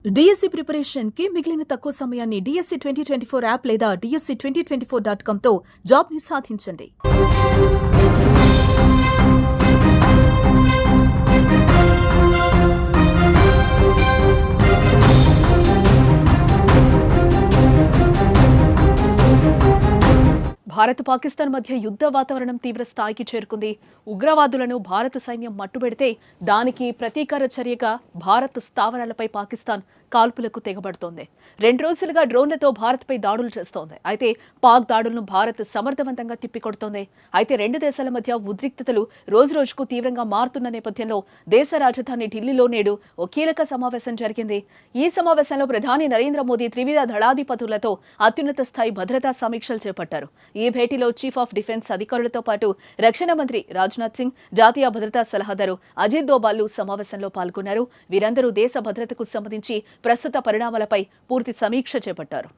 DSC preparation కి మిగిలిన తక్కువ సమయాన్ని డిఎస్సి 2024 యాప్ లేదా DSC2024.com తో జాబ్ ని సాధించండి. భారత్ పాకిస్తాన్ మధ్య యుద్ధ వాతావరణం తీవ్ర స్థాయికి చేరుకుంది. ఉగ్రవాదులను భారత సైన్యం మట్టుబెడితే దానికి ప్రతీకార చర్యగా భారత్ స్థావరాలపై పాకిస్తాన్ కాల్పులకు తెగబడుతోంది. 2 రోజులుగా డ్రోన్లతో భారత్పై దాడులు చేస్తోంది. అయితే పాక్ దాడులను భారత్ సమర్థవంతంగా తిప్పికొడుతోంది. అయితే 2 దేశాల మధ్య ఉద్రిక్తతలు రోజురోజుకు తీవ్రంగా మారుతున్న నేపథ్యంలో దేశ రాజధాని ఢిల్లీలో నేడు ఓ కీలక సమావేశం జరిగింది. ఈ సమావేశంలో ప్రధాని నరేంద్ర మోదీ త్రివిధ దళాధిపతులతో అత్యున్నత స్థాయి భద్రతా సమీక్షలు చేపట్టారు. ఈ భేటీలో చీఫ్ ఆఫ్ డిఫెన్స్ అధికారులతో పాటు రక్షణ మంత్రి రాజ్నాథ్ సింగ్, జాతీయ భద్రతా సలహాదారు అజిత్ దోబాల్ సమావేశంలో పాల్గొన్నారు. వీరందరూ దేశ భద్రతకు సంబంధించి ప్రస్తుత పరిణామాలపై పూర్తి సమీక్ష చేపట్టారు.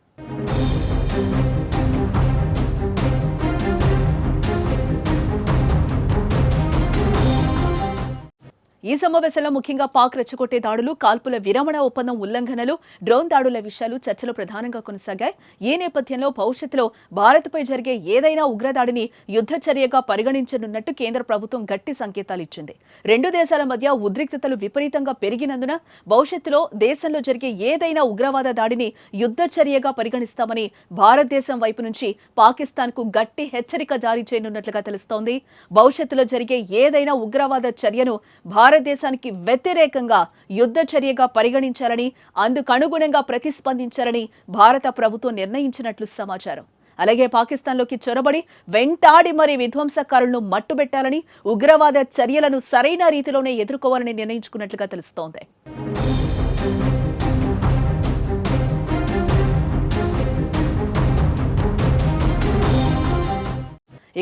ఈ సమావేశంలో ముఖ్యంగా పాక్ రెచ్చగొట్టే దాడులు, కాల్పుల విరమణ ఒప్పందం ఉల్లంఘనలు, డ్రోన్ దాడుల విషయాలు చర్చలు ప్రధానంగా కొనసాగాయి. ఈ నేపథ్యంలో భవిష్యత్తులో భారత్పై జరిగే ఏదైనా ఉగ్రదాడిని యుద్ధ చర్యగా పరిగణించనున్నట్టు కేంద్ర ప్రభుత్వం గట్టి సంకేతాలు ఇచ్చింది. 2 దేశాల మధ్య ఉద్రిక్తతలు విపరీతంగా పెరిగినందున భవిష్యత్తులో దేశంలో జరిగే ఏదైనా ఉగ్రవాద దాడిని యుద్ధ చర్యగా పరిగణిస్తామని భారతదేశం వైపు నుంచి పాకిస్తాన్ కు గట్టి హెచ్చరిక జారీ చేయనున్నట్లుగా తెలుస్తోంది. భవిష్యత్తులో జరిగే ఏదైనా ఉగ్రవాద చర్యను భారతదేశానికి వ్యతిరేకంగా యుద్ధ చర్యగా పరిగణించాలని, అందుకనుగుణంగా ప్రతిస్పందించాలని భారత ప్రభుత్వం నిర్ణయించినట్లు సమాచారం. అలాగే పాకిస్తాన్లోకి చొరబడి వెంటాడి మరీ విధ్వంసకారులను మట్టుబెట్టాలని, ఉగ్రవాద చర్యలను సరైన రీతిలోనే ఎదుర్కోవాలని నిర్ణయించుకున్నట్లుగా తెలుస్తోంది.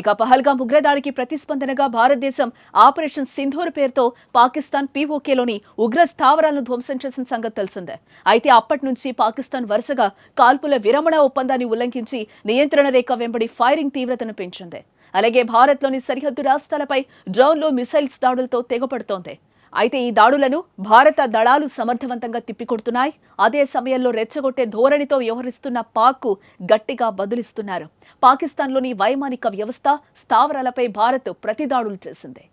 ఇక పహల్గాం ఉగ్రదాడికి ప్రతిస్పందనగా భారతదేశం ఆపరేషన్ సింధూర్ పేరుతో పాకిస్తాన్ POKలోని ఉగ్ర స్థావరాలను ధ్వంసం చేసిన సంగతి తెలిసిందే. అయితే అప్పటి నుంచి పాకిస్తాన్ వరుసగా కాల్పుల విరమణ ఒప్పందాన్ని ఉల్లంఘించి నియంత్రణ రేఖ వెంబడి ఫైరింగ్ తీవ్రతను పెంచింది. అలాగే భారత్లోని సరిహద్దు రాష్ట్రాలపై డ్రోన్లు, మిసైల్స్ దాడులతో తెగపడుతోంది. అయితే ఈ దాడులను భారత దళాలు సమర్థవంతంగా తిప్పికొడుతున్నాయి. అదే సమయంలో రెచ్చగొట్టే ధోరణితో వ్యవహరిస్తున్న పాక్కు గట్టిగా బదులిస్తున్నారు. పాకిస్తాన్లోని వైమానిక వ్యవస్థ, స్థావరాలపై భారత్ ప్రతిదాడులు చేసింది.